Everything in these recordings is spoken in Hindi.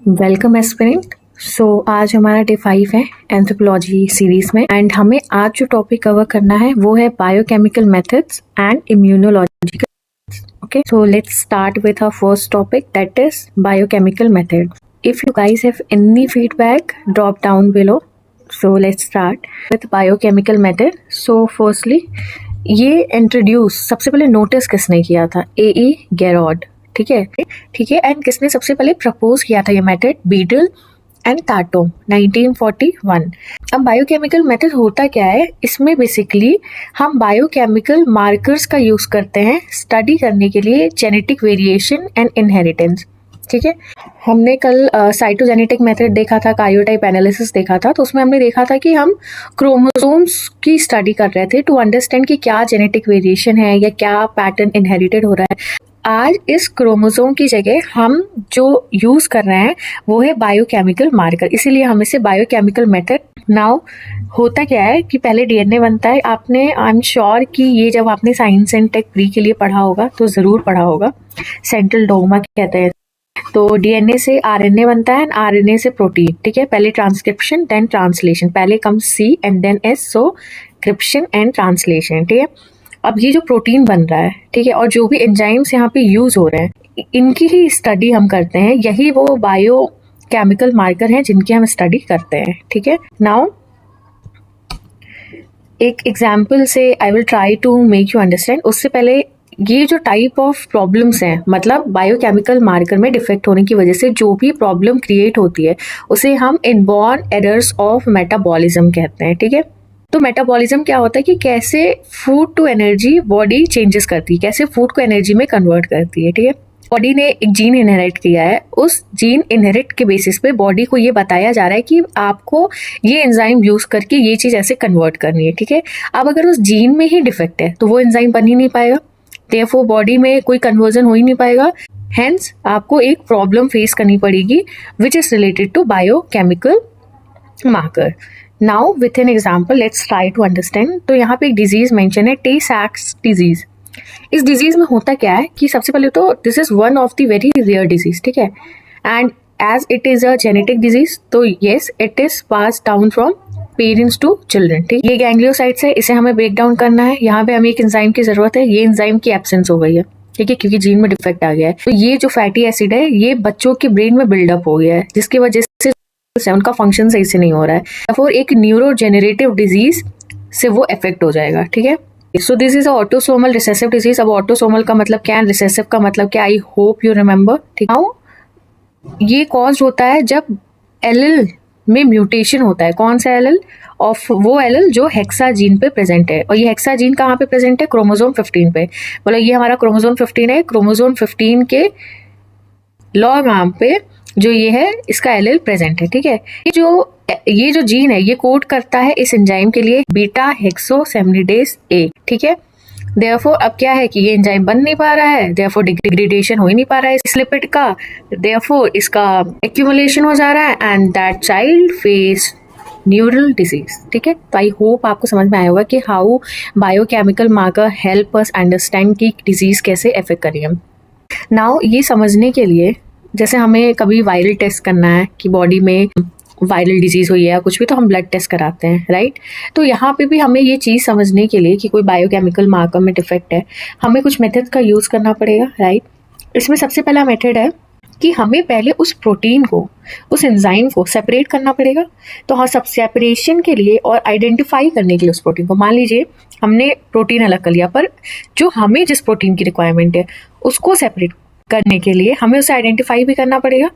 Welcome aspirant. सो आज हमारा डे 5 है एंथ्रोपोलॉजी सीरीज में एंड हमें आज जो टॉपिक कवर करना है वो है biochemical methods and immunological. Okay, so let's start with our first topic that is biochemical method. If you guys have any feedback drop down below. So let's start with biochemical method. So firstly ये इंट्रोड्यूस सबसे पहले नोटिस किसने किया था? ए गेरॉड। ठीक है एंड किसने सबसे पहले प्रपोज किया था ये मेथड? Beetle and टाटो 1941। अब बायोकेमिकल मेथड होता क्या है? इसमें बेसिकली हम बायोकेमिकल मार्कर्स का यूज करते हैं स्टडी करने के लिए जेनेटिक वेरिएशन एंड इनहेरिटेंस। ठीक है, हमने कल साइटोजेनेटिक मेथड देखा था, कार्योटाइप एनालिसिस देखा था, तो उसमें हमने देखा था कि हम क्रोमोसोम्स की स्टडी कर रहे थे टू अंडरस्टैंड कि क्या जेनेटिक वेरिएशन है या क्या पैटर्न इनहेरिटेड हो रहा है। आज इस क्रोमोसोम की जगह हम जो यूज कर रहे हैं वो है बायोकेमिकल मार्कर, इसीलिए हम इसे बायोकेमिकल मेथड। नाउ होता क्या है कि पहले डीएनए बनता है। आपने आई एम श्योर कि ये जब आपने साइंस एंड टेक प्री के लिए पढ़ा होगा तो ज़रूर पढ़ा होगा, सेंट्रल डोग्मा कहते हैं। तो डीएनए से आरएनए बनता है, आरएनए से प्रोटीन। ठीक है, पहले ट्रांसक्रिप्शन देन ट्रांसलेशन, पहले come C and then S, so क्रिप्शन एंड ट्रांसलेशन। ठीक है, अब ये जो प्रोटीन बन रहा है, ठीक है, और जो भी एंजाइम्स यहाँ पे यूज हो रहे हैं इनकी ही स्टडी हम करते हैं। यही वो बायो केमिकल मार्कर हैं जिनकी हम स्टडी करते हैं। ठीक है, नाउ एक एग्जाम्पल से I will try to make you understand. उससे पहले ये जो टाइप ऑफ प्रॉब्लम्स हैं, मतलब बायोकेमिकल मार्कर में डिफेक्ट होने की वजह से जो भी प्रॉब्लम क्रिएट होती है उसे हम इनबॉर्न एरर्स ऑफ मेटाबॉलिज्म कहते हैं। ठीक है, तो मेटाबॉलिज्म क्या होता है कि कैसे food to energy body changes करती है, कैसे फूड को एनर्जी में कन्वर्ट करती है। ठीक है, बॉडी ने एक जीन इनहेरिट किया है, उस जीन इनहेरिट के बेसिस पे बॉडी को ये बताया जा रहा है कि आपको ये एंजाइम यूज करके ये चीज ऐसे कन्वर्ट करनी है। ठीक है, अब अगर उस जीन में ही डिफेक्ट है तो वो एंजाइम बन ही नहीं पाएगा, देयरफॉर बॉडी में कोई कन्वर्जन हो ही नहीं पाएगा। हेंस आपको एक प्रॉब्लम फेस करनी पड़ेगी which is related to biochemical marker. Now with an example let's try to understand. तो यहाँ पे एक डिजीज मेंशन है, टे सैक्स डिजीज। इस डिजीज में होता क्या है कि सबसे पहले तो this is one of the very rare disease. ठीक है, and as it is a genetic disease तो yes it is pass down from parents to children. ठीक, ये गैंग्लियोसाइट्स है, इसे हमें ब्रेक डाउन करना है। यहाँ पे हमें एक एंजाइम की जरूरत है, ये एंजाइम की एब्सेंस हो गई है। ठीक है, क्योंकि जीन में डिफेक्ट आ गया है। तो ये जो फैटी एसिड है ये बच्चों के ब्रेन में बिल्डअप हो गया है, जिसकी वजह से उनका फंक्शन सही से नहीं हो रहा है, और एक न्यूरोजेनरेटिव डिजीज से वो इफेक्ट हो जाएगा। ठीक है, so this is autosomal recessive disease. अब ऑटोसोमल का मतलब क्या है, रिसेसिव का मतलब क्या, आई होप यू रिमेम्बर। ठीक है, ये कॉज होता है जब एलिल में म्यूटेशन होता है। कौन सा एलिल? ऑफ वो एलिल जो हेक्सा जीन पे प्रेजेंट है, और ये हेक्सा जीन कहाँ पे प्रेजेंट है? क्रोमोसोम 15 पे। मतलब ये हमारा क्रोमोसोम 15 है, क्रोमोसोम 15 के लॉन्ग आर्म पे जो ये है इसका एलिल प्रेजेंट है। ठीक है, ये जो जीन है ये कोड करता है इस एंजाइम के लिए बीटा हेक्सोसेमिडेज ए। ठीक है, देयरफॉर अब क्या है कि ये एंजाइम बन नहीं पा रहा है, देयरफॉर डिग्रेडेशन हो ही नहीं पा रहा है इस लिपिड का, देयरफॉर इसका एक्यूमुलेशन हो जा रहा है and that child face neural disease. ठीक है, तो आई होप आपको समझ में आया होगा कि how biochemical marker help us understand कि डिजीज कैसे अफेक्ट करें हम। नाउ ये समझने के लिए जैसे हमें कभी वायरल टेस्ट करना है कि बॉडी में वायरल डिजीज हुई है या कुछ भी, तो हम ब्लड टेस्ट कराते हैं, राइट। तो यहाँ पे भी हमें ये चीज़ समझने के लिए कि कोई बायोकेमिकल मार्कर में डिफेक्ट है, हमें कुछ मेथड का यूज़ करना पड़ेगा, राइट। इसमें सबसे पहला मेथड है कि हमें पहले उस प्रोटीन को, उस एंजाइम को सेपरेट करना पड़ेगा। तो हाँ, सब सेपरेशन के लिए और आइडेंटिफाई करने के लिए उस प्रोटीन को, मान लीजिए हमने प्रोटीन अलग कर लिया, पर जो हमें जिस प्रोटीन की रिक्वायरमेंट है उसको सेपरेट करने के लिए हमें उसे आइडेंटिफाई भी करना पड़ेगा।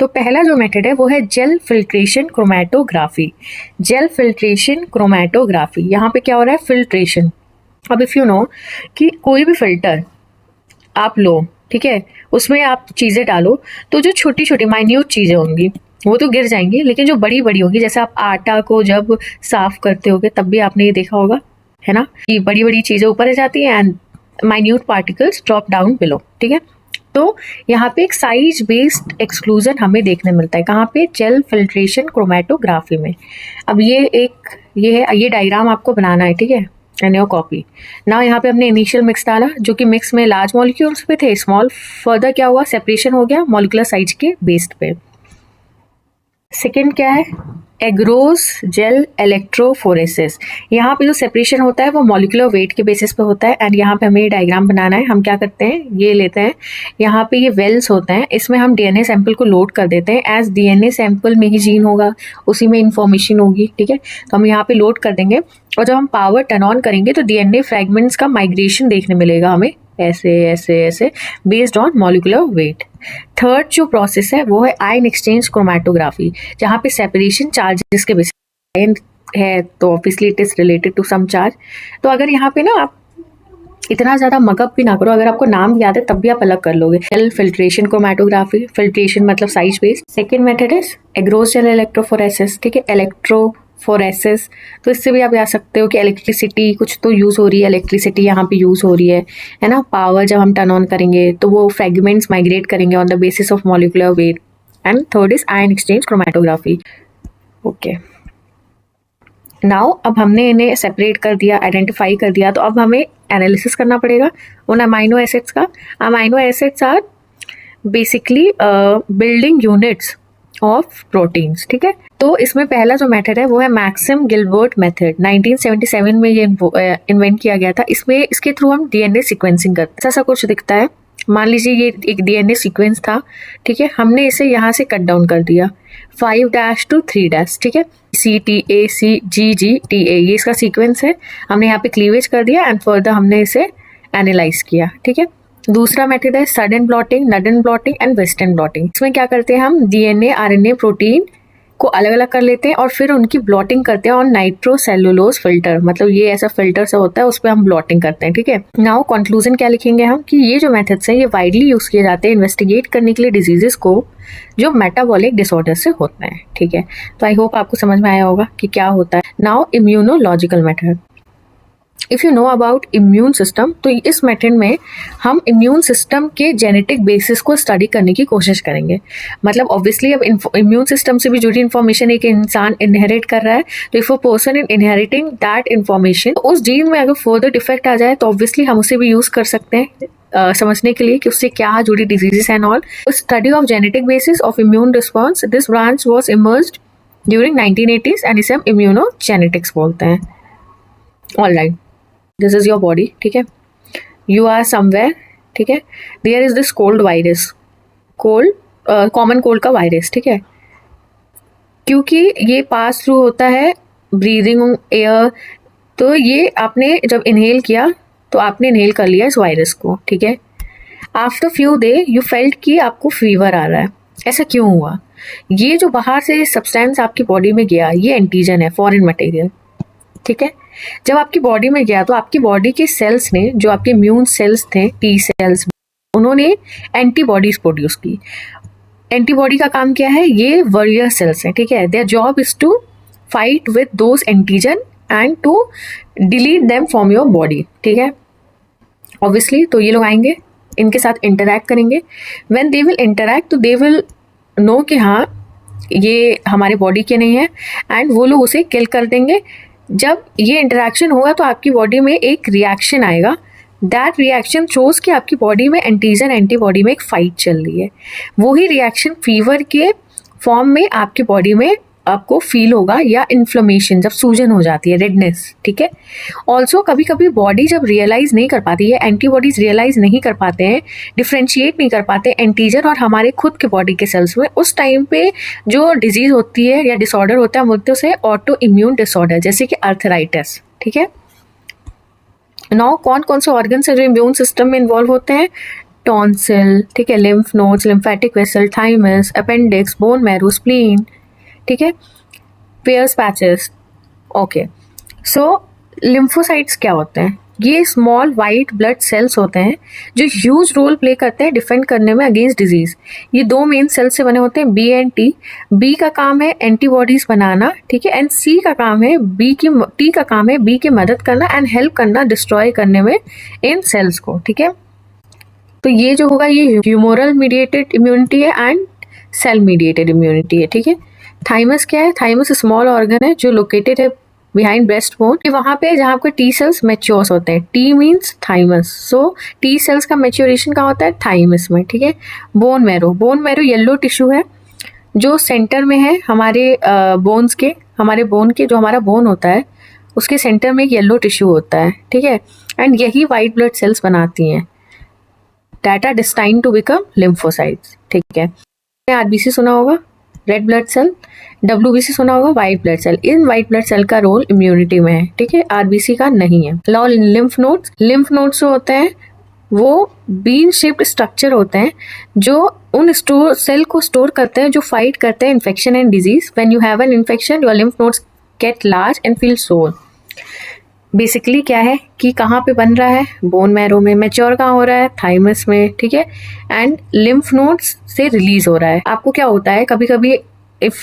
तो पहला जो मेथड है वो है gel filtration chromatography. Gel filtration chromatography, यहाँ पे क्या हो रहा है? फिल्ट्रेशन। अब इफ़ यू नो कि कोई भी फिल्टर आप लो, ठीक है, उसमें आप चीज़ें डालो तो जो छोटी छोटी माइन्यूट चीज़ें होंगी वो तो गिर जाएंगी, लेकिन जो बड़ी बड़ी होगी, जैसे आप आटा को जब साफ करते होगे तब भी आपने ये देखा होगा, है ना, कि बड़ी बड़ी चीज़ें ऊपर आ जाती हैं and minute particles drop down below. ठीक है, तो यहाँ पे एक साइज बेस्ड एक्सक्लूजन हमें देखने मिलता है, कहाँ पे? जेल फिल्ट्रेशन क्रोमैटोग्राफी में। अब ये डायग्राम आपको बनाना है, ठीक है, एंड योर कॉपी। ना यहाँ पे हमने इनिशियल मिक्स डाला, जो कि मिक्स में लार्ज मॉलिक्यूल्स पे थे, स्मॉल फर्दर क्या हुआ? सेपरेशन हो गया मॉलिकुलर साइज के बेस्ड पे। सेकेंड क्या है, एग्रोस जेल इलेक्ट्रोफोरेसिस। यहाँ पे जो सेपरेशन होता है वो मॉलिक्यूलर वेट के बेसिस पे होता है। एंड यहाँ पे हमें ये डायग्राम बनाना है। हम क्या करते हैं, ये लेते हैं, यहाँ पे ये वेल्स होते हैं, इसमें हम डीएनए सैंपल को लोड कर देते हैं। एज डीएनए सैंपल में ही जीन होगा, उसी में इंफॉर्मेशन होगी, ठीक है। तो हम यहाँ पे लोड कर देंगे और जब हम पावर टर्न ऑन करेंगे तो डीएनए फ्रैगमेंट्स का माइग्रेशन देखने मिलेगा हमें, ऐसे ऐसे ऐसे, based on molecular weight. Third जो प्रोसेस है वो है आयन एक्सचेंज क्रोमैटोग्राफी, जहाँ पे सेपरेशन चार्जेस के बेसिस आयन है तो obviously it is related to some charge. तो अगर यहाँ पे ना आप इतना ज़्यादा मगअप भी ना करो, अगर आपको नाम याद है तब भी आप अलग कर लोगे। सेल फिल्ट्रेशन क्रोमैटोग्राफी, फिल्ट्रेशन मतलब size based. Second method is agarose gel electrophoresis, ठीक है, इलेक्ट्रोफोरेसिस। तो इससे भी आप जा सकते हो कि इलेक्ट्रिसिटी कुछ तो यूज़ हो रही है, इलेक्ट्रिसिटी यहाँ पे यूज़ हो रही है ना। पावर जब हम टर्न ऑन करेंगे तो वो फ्रेगमेंट्स माइग्रेट करेंगे on the basis of molecular weight. And third is ion exchange chromatography. Okay, now अब हमने इन्हें सेपरेट कर दिया, आइडेंटिफाई कर दिया, तो अब हमें एनालिसिस करना पड़ेगा उन अमाइनो एसिड्स का। Amino acids are basically building units of proteins, ठीक है। तो इसमें पहला जो मेथड है वो है मैक्सिम गिलबर्ट मेथड, 1977 में ये इन्वेंट किया गया था। इसमें इसके थ्रू हम डीएनए सीक्वेंसिंग करते हैं। ऐसा कुछ दिखता है, मान लीजिए ये एक डीएनए सीक्वेंस था, ठीक है, हमने इसे यहाँ से कट डाउन कर दिया 5' to 3', ठीक है, CTACGGTA ये इसका सीक्वेंस है। हमने यहाँ पे क्लीवेज कर दिया एंड फर्दर हमने इसे एनालाइज किया, ठीक है। दूसरा मेथड है southern blotting, northern blotting and western blotting. इसमें क्या करते हैं, हम डीएनए आरएनए प्रोटीन को अलग अलग कर लेते हैं और फिर उनकी ब्लॉटिंग करते हैं ऑन नाइट्रोसेलुलोज फिल्टर, मतलब ये ऐसा फिल्टर सा होता है, उस पर हम ब्लॉटिंग करते हैं, ठीक है। नाउ कंक्लूजन क्या लिखेंगे हम कि ये जो मेथड्स हैं ये वाइडली यूज किए जाते हैं इन्वेस्टिगेट करने के लिए डिजीजेस को जो मेटाबॉलिक डिसऑर्डर से होते हैं, ठीक है। तो आई होप आपको समझ में आया होगा कि क्या होता है। Now immunological method, if you know about immune system, तो इस मेथड में हम इम्यून सिस्टम के जेनेटिक बेसिस को स्टडी करने की कोशिश करेंगे। मतलब ऑब्वियसली अब इम्यून सिस्टम से भी जुड़ी इन्फॉर्मेशन एक इंसान इनहेरिट कर रहा है, तो if a person in inheriting that information, उस जीन में अगर फर्दर डिफेक्ट आ जाए तो ऑब्वियसली हम उसे भी यूज कर सकते हैं समझने के लिए कि उससे क्या जुड़ी diseases and all. Study of genetic basis of immune response, this branch was emerged during 1980s and इसे हम इम्यूनोजेनेटिक्स बोलते हैं। Alright, this is your body, ठीक है, यू आर समवेयर, ठीक है, there is this cold virus, cold common cold का वायरस, ठीक है, क्योंकि ये पास थ्रू होता है ब्रीदिंग एयर, तो ये आपने जब इनहेल किया तो आपने इनहेल कर लिया इस वायरस को, ठीक है। After few day you felt कि आपको फीवर आ रहा है, ऐसा क्यों हुआ? ये जो बाहर से सब्सटेंस आपकी बॉडी में गया ये एंटीजन है, फॉरेन मटेरियल, ठीक है। जब आपकी बॉडी में गया तो आपकी बॉडी के सेल्स ने, जो आपके इम्यून सेल्स थे, टी सेल्स, उन्होंने एंटीबॉडीज प्रोड्यूस की। एंटीबॉडी का काम क्या है, ये वॉरियर सेल्स हैं, ठीक है, their job is to fight with those antigen and to delete them from your body, ठीक है। ऑब्वियसली तो ये लोग आएंगे, इनके साथ इंटरैक्ट करेंगे। व्हेन दे विल इंटरैक्ट तो दे विल नो कि हाँ ये हमारे बॉडी के नहीं है, एंड वो लोग उसे किल कर देंगे। जब ये इंटरेक्शन होगा तो आपकी बॉडी में एक रिएक्शन आएगा, दैट रिएक्शन शोज कि आपकी बॉडी में एंटीजन एंटीबॉडी में एक फाइट चल रही है। वही रिएक्शन फीवर के फॉर्म में आपकी बॉडी में आपको फील होगा, या इन्फ्लेमेशन जब सूजन हो जाती है, रेडनेस, ठीक है। ऑल्सो कभी कभी बॉडी जब रियलाइज नहीं कर पाती है, एंटीबॉडीज रियलाइज नहीं कर पाते हैं, डिफ्रेंशिएट नहीं कर पाते एंटीजन और हमारे खुद के बॉडी के सेल्स में, उस टाइम पे जो डिजीज होती है या डिसऑर्डर होता है हम बोलते हैं उसे ऑटो इम्यून डिसऑर्डर, जैसे कि आर्थराइटिस, ठीक है। नाउ कौन कौन से ऑर्गन्स है जो इम्यून सिस्टम में इन्वॉल्व होते हैं, टॉन्सिल, ठीक है, lymph nodes, lymphatic vessel, thymus, appendix, bone marrow, spleen, ठीक है, पेयर्स पैचेस। ओके, सो लिम्फोसाइट्स क्या होते हैं, ये स्मॉल वाइट ब्लड सेल्स होते हैं जो ह्यूज रोल प्ले करते हैं डिफेंड करने में अगेंस्ट डिजीज। ये दो मेन सेल्स से बने होते हैं, बी एंड टी। बी का काम है एंटीबॉडीज बनाना, ठीक है, एंड सी का काम है टी का काम है बी की मदद करना एंड हेल्प करना डिस्ट्रॉय करने में इन सेल्स को, ठीक है। तो ये जो होगा ये ह्यूमोरल मीडिएटेड इम्यूनिटी है एंड सेल मीडिएटेड इम्यूनिटी है, ठीक है। थाइमस क्या है, थाइमस स्मॉल ऑर्गन है जो लोकेटेड है बिहाइंड ब्रेस्ट बोन, वहां पे जहां आपके टी सेल्स मैच्योर्स होते हैं, T means thymus, so T cells का मैच्योरेशन कहाँ होता है, थाइमस में, ठीक है। Bone marrow, bone marrow yellow tissue है जो सेंटर में है हमारे बोन्स के, हमारे बोन के, जो हमारा बोन होता है उसके सेंटर में एक येलो टिश्यू होता है, ठीक है, एंड यही वाइट ब्लड सेल्स बनाती हैं that are destined to become lymphocytes, ठीक है। आरबीसी सुना होगा, रेड ब्लड सेल, डब्ल्यूबीसी सुना होगा, व्हाइट ब्लड सेल। इन व्हाइट ब्लड सेल का रोल इम्यूनिटी में है, ठीक है, आरबीसी का नहीं है। लॉ लिम्फ नोड्स जो होते हैं वो बीन शेप्ड स्ट्रक्चर होते हैं जो उन सेल को स्टोर करते हैं जो फाइट करते हैं infection and disease. When you have an infection your lymph nodes get large and feel sore. Basically क्या है कि कहाँ पे बन रहा है, बोन मैरो में। मैच्योर कहाँ हो रहा है, थाइमस में, ठीक है, एंड लिम्फ नोड्स से रिलीज हो रहा है। आपको क्या होता है, कभी कभी if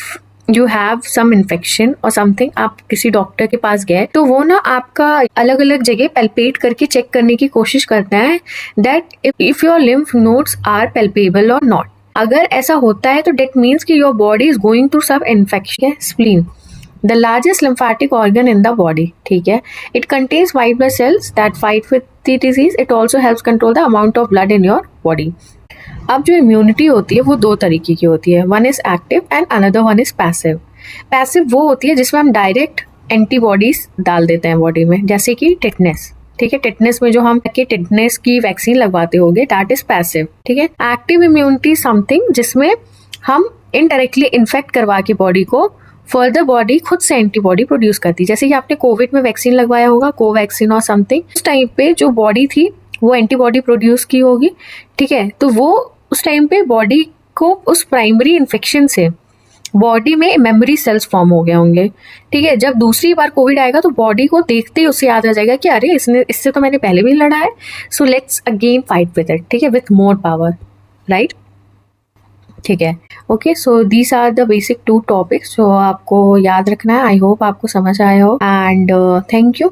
you have some infection और समथिंग, आप किसी डॉक्टर के पास गए तो वो ना आपका अलग अलग जगह पैल्पेट करके चेक करने की कोशिश करते हैं that if your lymph nodes are palpable और नॉट। अगर ऐसा होता है तो डेट मीन्स कि your body is going through some infection. Spleen, the largest lymphatic organ in the body, ठीक है, it contains white blood cells that fight with the disease. It also helps control the amount of blood in your body. अब जो इम्यूनिटी होती है वो दो तरीके की होती है, one is active and another one is passive. Passive वो होती है जिसमें हम डायरेक्ट एंटीबॉडीज डाल देते हैं बॉडी में, जैसे कि टिटनेस, ठीक है, टिटनेस में जो हम टिटनेस की वैक्सीन लगवाते होंगे, दैट इज पैसिव, ठीक है। एक्टिव इम्यूनिटी समथिंग जिसमें हम इनडायरेक्टली इन्फेक्ट करवा के बॉडी को फर्दर बॉडी खुद से एंटीबॉडी प्रोड्यूस करती है। जैसे कि आपने कोविड में वैक्सीन लगवाया होगा, कोवैक्सीन और समथिंग, उस टाइम पे जो बॉडी थी वो एंटीबॉडी प्रोड्यूस की होगी, ठीक है, तो वो उस टाइम पे बॉडी को उस प्राइमरी इन्फेक्शन से बॉडी में मेमोरी सेल्स फॉर्म हो गए होंगे, ठीक है। जब दूसरी बार कोविड आएगा तो बॉडी को देखते ही उससे याद आ जाएगा कि अरे इससे तो मैंने पहले भी लड़ा है, so let's again fight with it, ठीक है, विथ मोर पावर, राइट, ठीक है। Okay, so these are the basic 2 topics जो आपको याद रखना है। आई होप आपको समझ आया हो एंड थैंक यू।